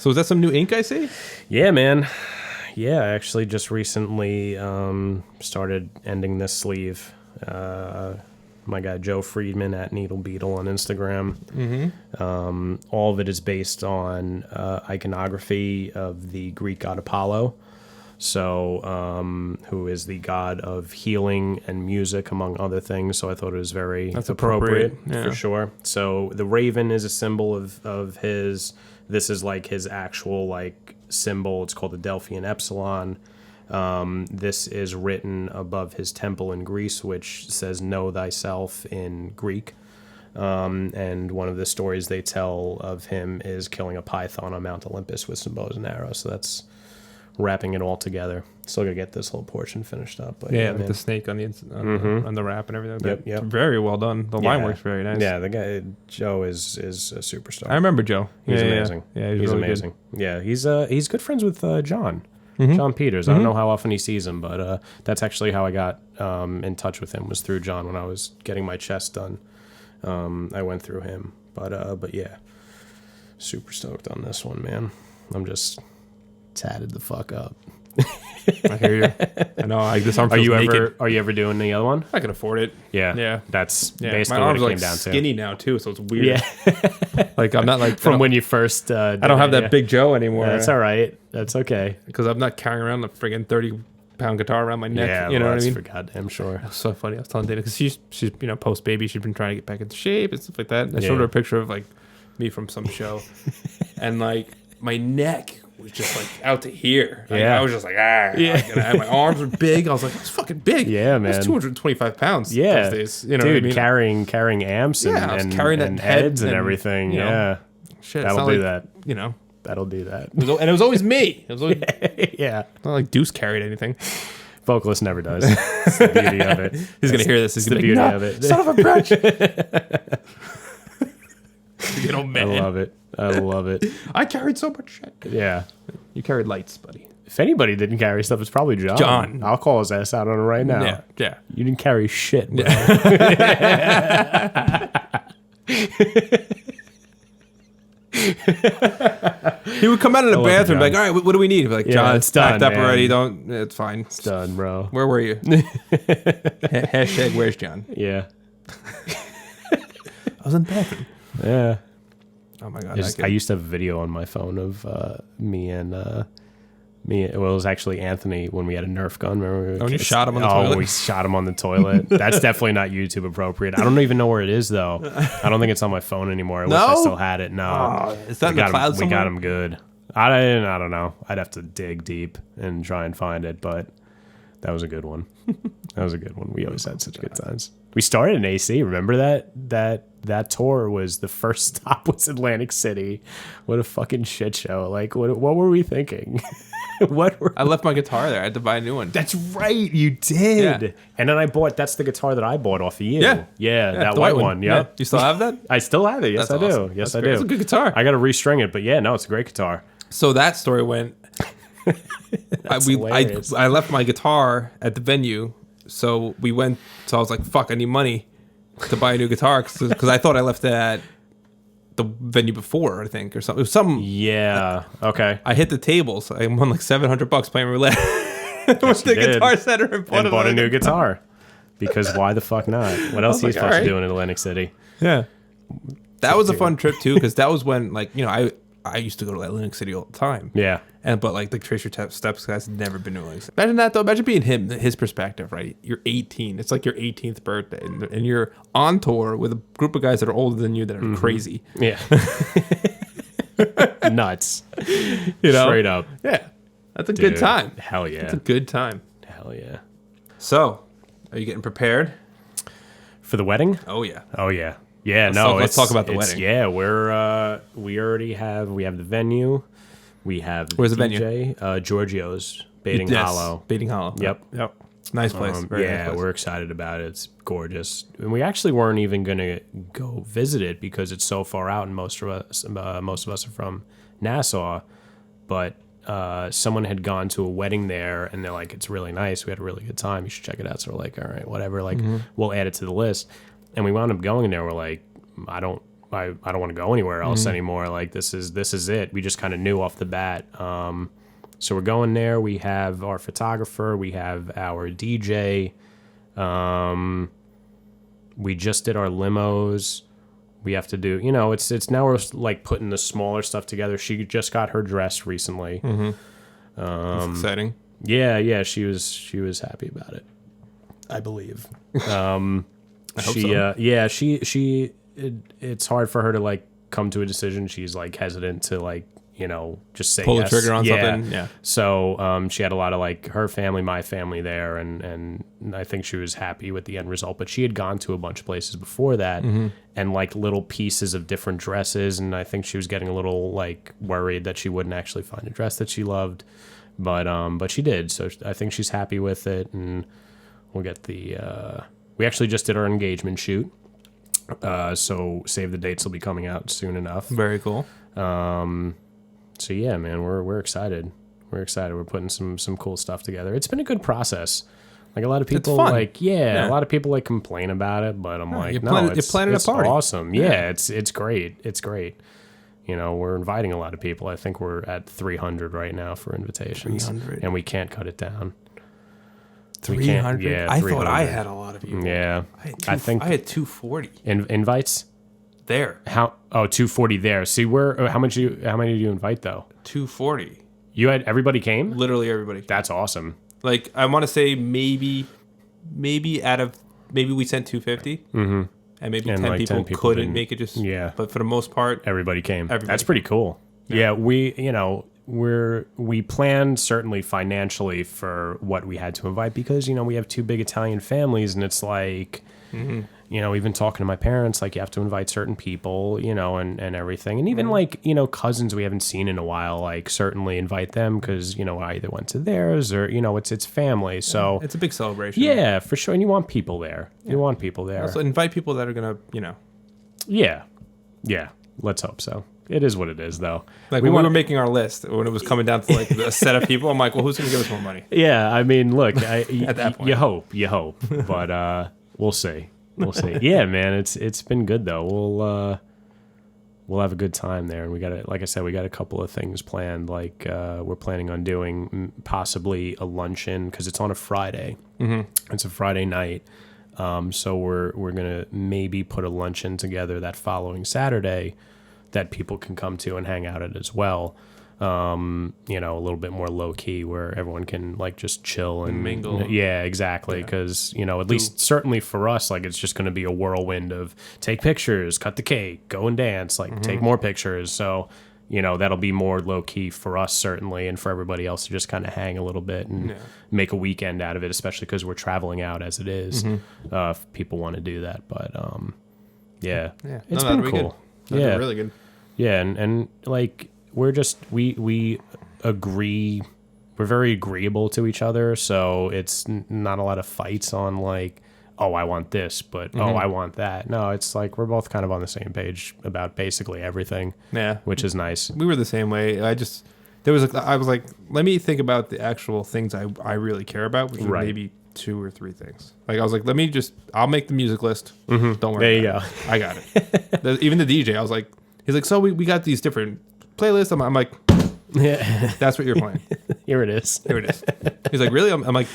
So is that some new ink I see? Yeah, man. Yeah, I actually just recently started ending this sleeve. My guy Joe Friedman at Needle Beetle on Instagram. All of it is based on iconography of the Greek god Apollo. So, who is the god of healing and music, among other things. So I thought it was very appropriate. For sure. So the raven is a symbol of his. This is like his actual like symbol. It's called the Delphian Epsilon. This is written above his temple in Greece, which says "Know thyself" in Greek. And one of the stories they tell of him is killing a python on Mount Olympus with some bows and arrows. So that's wrapping it all together. Still gotta get this whole portion finished up. But yeah, with the snake on the on the wrap and everything. Yep. Very well done. The line works very nice. Yeah, the guy Joe is a superstar. I remember Joe. He's amazing. Yeah, he's really amazing. Good. Yeah, he's good friends with John. John Peters. I don't know how often he sees him, but that's actually how I got in touch with him, was through John when I was getting my chest done. I went through him, but yeah, super stoked on this one, man. I'm just tatted the fuck up. I hear you. I know. This arm feels naked. Are you ever doing the other one? I can afford it. Yeah. That's basically my what arms it are came down to. Skinny now too, so it's weird. Yeah. Like I'm not like from when you first. I don't have that big Joe anymore. That's all right. That's okay. Because I'm not carrying around the friggin' 30-pound guitar around my neck. Yeah, you know what I mean? For goddamn sure. That's so funny. I was telling Dana because she's post baby. She's been trying to get back into shape and stuff like that. And I showed her a picture of like me from some show, and like my neck was just like out to here. Like, I was just like, and my arms were big. I was like, it's fucking big. Yeah, man. It's 225 pounds. Yeah, those days. You know dude, what I mean? carrying amps and carrying and that heads and and, everything. You know, yeah, shit. that'll do that. You know, that'll do that. And it was always me. It was always, yeah. Not like Deuce carried anything. Vocalist never does. It's the beauty of it. He's gonna hear this. He's gonna the be beauty like, of it. Son of a bitch. You know, man. I love it. I love it. I carried so much shit. Yeah. You carried lights, buddy. If anybody didn't carry stuff, it's probably John. John. I'll call his ass out on it right now. Yeah. You didn't carry shit, bro. He would come out of the bathroom like, all right, what do we need? He'd be like, John, it's it's packed done, up man. already. It's fine. It's done, bro. Where were you? Hashtag where's John? Yeah. I was in the bathroom. Yeah. Oh my God. I used to have a video on my phone of me and it was actually Anthony when we had a Nerf gun. Remember? When you shot him on the toilet? Oh, we shot him on the toilet. That's definitely not YouTube appropriate. I don't even know where it is though. I don't think it's on my phone anymore. I wish I still had it. No, is that in the cloud somewhere? We got him good. I don't know. I'd have to dig deep and try and find it, but that was a good one. That was a good one. We always had such good times. We started in AC. Remember that tour was the first stop was Atlantic City. What a fucking shit show. Like what were we thinking? I left my guitar there. I had to buy a new one. That's right, you did. Yeah. And then that's the guitar that I bought off of you. Yeah, that white one. Yep. Yeah. You still have that? I still have it. Yes, That's I do. awesome. Yes, That's I great. do. It's a good guitar. I got to restring it, but yeah, no, it's a great guitar. So that story went. I left my guitar at the venue, so we went. So I was like, "Fuck, I need money to buy a new guitar," because I thought I left it at the venue before, I think, or something. It was something. Yeah. Okay. I hit the table, so I won like $700 playing roulette with the Guitar Center and bought a new guitar. Because why the fuck not? What else are you supposed to do in Atlantic City? Yeah. That was a fun trip too, because that was when, like, you know, I used to go to Atlantic City all the time. Yeah. But like the Trace Your Steps guys had never been to Atlantic City. Imagine that though. Imagine being his perspective, right? You're 18. It's like your 18th birthday, and you're on tour with a group of guys that are older than you that are crazy. Yeah. Nuts. You know? Straight up. Yeah. That's a good time. Hell yeah. That's a good time. Hell yeah. So, are you getting prepared for the wedding? Oh yeah. Oh yeah. Yeah. Let's talk about the wedding. Yeah, we already have the venue. We have Where's the DJ, venue? Giorgio's Baiting Hollow. Baiting Hollow. Yep. Nice place. Very nice place. We're excited about it. It's gorgeous. And we actually weren't even going to go visit it because it's so far out, and most of us are from Nassau. But someone had gone to a wedding there, and they're like, "It's really nice. We had a really good time. You should check it out." So we're like, "All right, whatever. Like, we'll add it to the list." And we wound up going there. We're like, "I don't I don't want to go anywhere else anymore. Like this is it. We just kind of knew off the bat. So we're going there. We have our photographer. We have our DJ. We just did our limos. We have to do, it's now we're like putting the smaller stuff together. She just got her dress recently. That's exciting. Yeah. She was happy about it, I believe. I hope so. It's hard for her to like come to a decision. She's like hesitant to like, just say pull yes. the trigger on something. Yeah. So she had a lot of like her family, my family there, and I think she was happy with the end result. But she had gone to a bunch of places before that, and like little pieces of different dresses, and I think she was getting a little like worried that she wouldn't actually find a dress that she loved, but she did. So I think she's happy with it, and we'll get the. We actually just did our engagement shoot. So save the dates will be coming out soon enough. Very cool. So yeah, man, we're excited. We're excited. We're putting some cool stuff together. It's been a good process. Like a lot of people like, a lot of people like complain about it, but I'm like, no, you're planning a party. Awesome. Yeah, it's great. It's great. We're inviting a lot of people. I think we're at 300 right now for invitations. 300. And we can't cut it down. 300? Yeah, I thought I had a lot of people. Yeah. I think I had 240. Invites? There. 240 there. See, how many did you invite though? 240. You had everybody came? Literally everybody. That's awesome. Like I want to say maybe we sent 250. Mm-hmm. And maybe 10 like people couldn't make it but for the most part everybody came. That's pretty cool. Yeah, we we planned certainly financially for what we had to invite because we have two big Italian families, and it's like even talking to my parents, like you have to invite certain people, and everything, and even like cousins we haven't seen in a while, like certainly invite them because I either went to theirs or it's family, so it's a big celebration. Yeah, for sure, and you want people there. You want people there. Also invite people that are gonna Yeah, let's hope so. It is what it is, though. Like we were making our list when it was coming down to like a set of people. I'm like, well, who's going to give us more money? Yeah, I mean, look, at that point, you hope, but we'll see. Yeah, man, it's been good though. We'll have a good time there, and we got like I said, we got a couple of things planned. Like we're planning on doing possibly a luncheon because it's on a Friday. Mm-hmm. It's a Friday night. So we're gonna maybe put a luncheon together that following Saturday that people can come to and hang out at as well. A little bit more low key where everyone can like just chill and mingle. Yeah, exactly. Because at least certainly for us, like it's just going to be a whirlwind of take pictures, cut the cake, go and dance, like take more pictures. So that'll be more low key for us certainly, and for everybody else to just kind of hang a little bit and make a weekend out of it, especially because we're traveling out as it is. If people want to do that, but it's been cool. Yeah, really good. Yeah, and like we agree, we're very agreeable to each other, so it's not a lot of fights on like, oh, I want this, but oh, I want that. No, it's like we're both kind of on the same page about basically everything. Yeah, which is nice. We were the same way. I was like, let me think about the actual things I really care about, which are maybe 2 or 3 things. Like I was like, I'll make the music list. Don't worry. There you go. I got it. Even the DJ, I was like, he's like, so we got these different playlists. I'm like, yeah, that's what you're playing. Here it is. He's like, really? I'm like,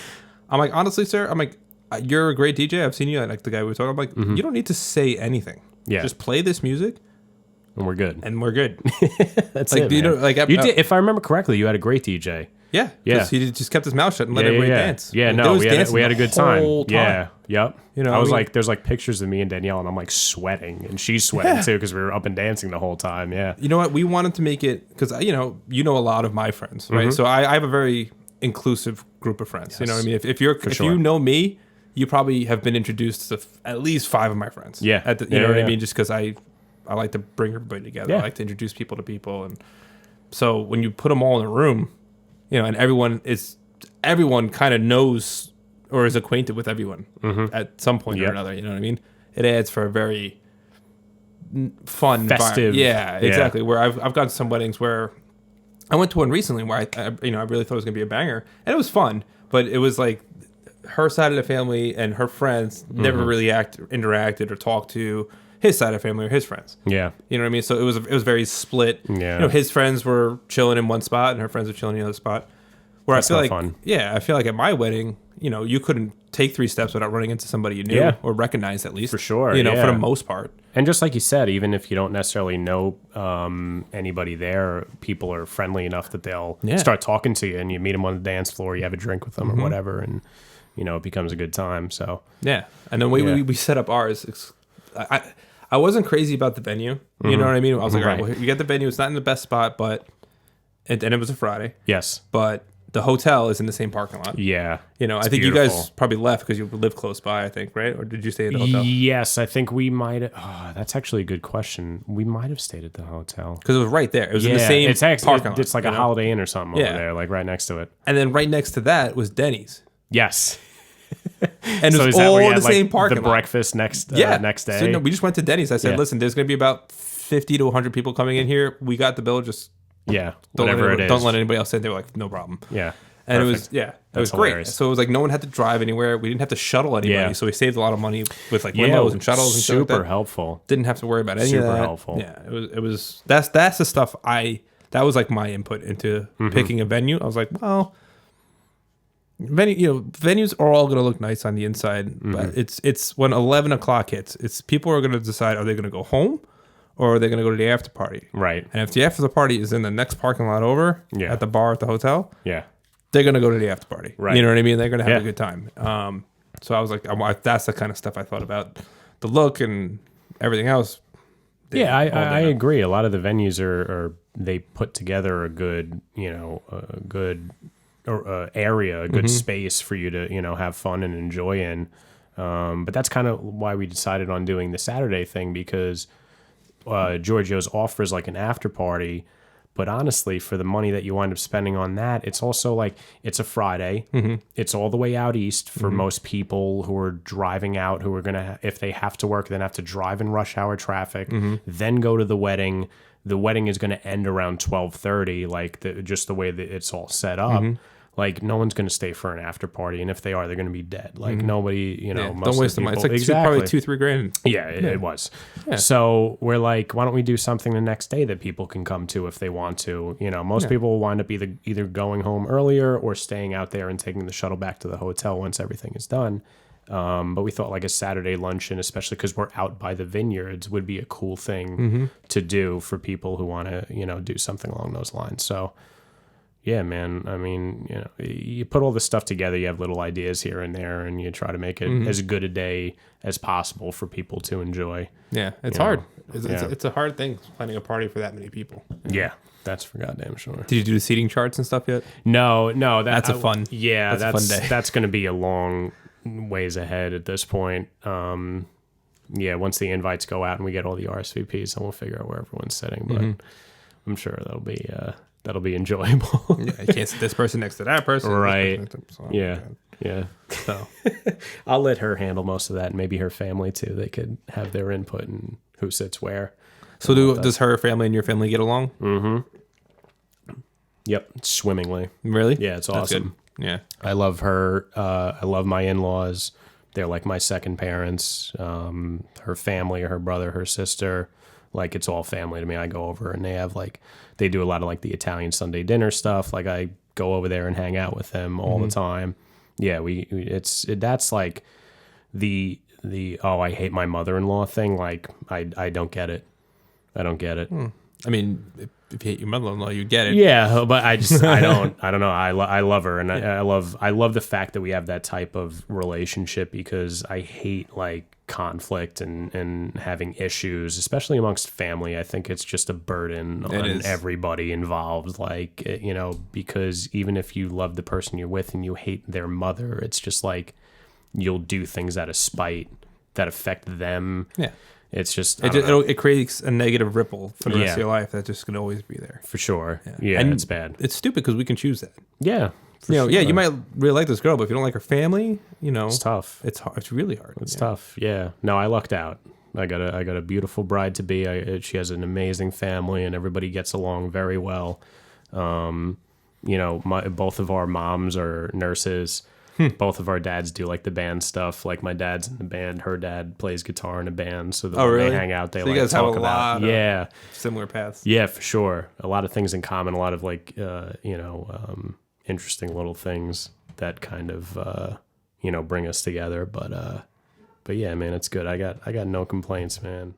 honestly, sir, I'm like, you're a great DJ. I've seen you. Like the guy we were talking. I'm like, you don't need to say anything. Yeah, just play this music, and we're good. That's like, it. You did, if I remember correctly, you had a great DJ. Yeah. He just kept his mouth shut and let everybody dance. Yeah, no, we had a good time. Yeah, yep. I was like, there's like pictures of me and Danielle, and I'm like sweating, and she's sweating too because we were up and dancing the whole time. Yeah. You know what? We wanted to make it because you know a lot of my friends, right? So I have a very inclusive group of friends. Yes. You know what I mean? If you know me, you probably have been introduced to at least 5 of my friends. Yeah. You know what I mean? Just because I like to bring everybody together. Yeah. I like to introduce people to people, and so when you put them all in a room. And everyone kind of knows or is acquainted with everyone at some point or another. You know what I mean? It adds for a very fun, festive. Yeah, exactly. Where I've gone to some weddings where I went to one recently where I really thought it was gonna be a banger, and it was fun, but it was like her side of the family and her friends never really interacted or talked to. his side of family or his friends. Yeah. You know what I mean? So it was very split. Yeah. You know, his friends were chilling in one spot and her friends were chilling in the other spot. Where That's I feel not like, fun. yeah, I feel like at my wedding, you know, you couldn't take 3 steps without running into somebody you knew or recognized at least. For sure. You know, yeah. for the most part. And just like you said, even if you don't necessarily know anybody there, people are friendly enough that they'll start talking to you, and you meet them on the dance floor, you have a drink with them or whatever, and you know, it becomes a good time. So yeah, and then we set up ours. I wasn't crazy about the venue. You know what I mean? I was like, all right, well, you get the venue. It's not in the best spot, but and it was a Friday. Yes, but the hotel is in the same parking lot. Yeah. You know, I think beautiful. You guys probably left because you live close by, I think, right? Or did you stay at the hotel? Yes, I think we might have. Oh, that's actually a good question. We might have stayed at the hotel. Because it was right there. It was in the same parking lot. It's like a Holiday Inn or something over there, like right next to it. And then right next to that was Denny's. Yes. And so it was all the same parking lot. The breakfast next day. So no, we just went to Denny's. I said, listen, there's going to be about 50 to 100 people coming in here. We got the bill. Just whatever it is. Don't let anybody else in. They were like, no problem. Yeah. And perfect. It was great. So it was like no one had to drive anywhere. We didn't have to shuttle anybody. So we saved a lot of money with like limos and shuttles and stuff like that. Super helpful. Didn't have to worry about any of that. Super helpful. Yeah, it was that's the stuff that was like my input into picking a venue. I was like, well, venues are all going to look nice on the inside, but it's when 11 o'clock hits, it's people are going to decide, are they going to go home or are they going to go to the after party? Right. And if the after party is in the next parking lot over at the bar at the hotel, they're going to go to the after party. Right. You know what I mean? They're going to have a good time. So I was like, that's the kind of stuff I thought about. The look and everything else. Yeah, I agree. A lot of the venues are they put together a good, area, a good space for you to, have fun and enjoy in. But that's kind of why we decided on doing the Saturday thing, because Giorgio's offers like an after party. But honestly, for the money that you wind up spending on that, it's also like, it's a Friday. It's all the way out east for most people who are driving out, who are going to, if they have to work, then have to drive in rush hour traffic, then go to the wedding. The wedding is going to end around 12:30, like just the way that it's all set up. Like, no one's going to stay for an after party, and if they are, they're going to be dead. Like, nobody, don't waste the money. It's like probably $2,000-3,000. Yeah, it was. Yeah. So we're like, why don't we do something the next day that people can come to if they want to? Most people will wind up either going home earlier or staying out there and taking the shuttle back to the hotel once everything is done. But we thought like a Saturday luncheon, especially because we're out by the vineyards, would be a cool thing to do for people who want to, do something along those lines. So. Yeah, man. I mean, you put all this stuff together, you have little ideas here and there, and you try to make it as good a day as possible for people to enjoy. Yeah, it's hard. It's a hard thing planning a party for that many people. Yeah, that's for goddamn sure. Did you do the seating charts and stuff yet? No. That's a fun. Yeah, that's a fun day. That's going to be a long ways ahead at this point. Yeah, once the invites go out and we get all the RSVPs, then we'll figure out where everyone's sitting. But I'm sure that'll be enjoyable. Yeah, you can't sit this person next to that person. Right. Yeah. So I'll let her handle most of that, and maybe her family too. They could have their input in who sits where. So does her family and your family get along? Yep. Swimmingly. Really? Yeah, it's awesome. Yeah. I love her. I love my in-laws. They're like my second parents. Her family, her brother, her sister. Like, it's all family to me. I go over and they do a lot of like the Italian Sunday dinner stuff. Like, I go over there and hang out with them all the time. Yeah, that's like the I hate my mother-in-law thing. Like, I don't get it. I don't get it. I mean, if you hate your mother-in-law, you get it. Yeah, but I don't know. I love her, and I love the fact that we have that type of relationship, because I hate like conflict and having issues, especially amongst family. I think it's just a burden on everybody involved. Like, because even if you love the person you're with and you hate their mother, it's just like you'll do things out of spite that affect them. Yeah. It's just it creates a negative ripple for the rest of your life that's just going to always be there. For sure. Yeah, and it's bad. It's stupid because we can choose that. Yeah. Sure. Yeah, you might really like this girl, but if you don't like her family, it's tough. It's hard. It's really hard. It's tough. Yeah. No, I lucked out. I got a beautiful bride to be. She has an amazing family, and everybody gets along very well. Both of our moms are nurses. both of our dads do like the band stuff. Like my dad's in the band, her dad plays guitar in a band. So when really? they hang out, they so like you guys talk have a about lot of similar paths. Yeah, for sure. A lot of things in common. A lot of like interesting little things that kind of bring us together. But yeah, man, it's good. I got no complaints, man.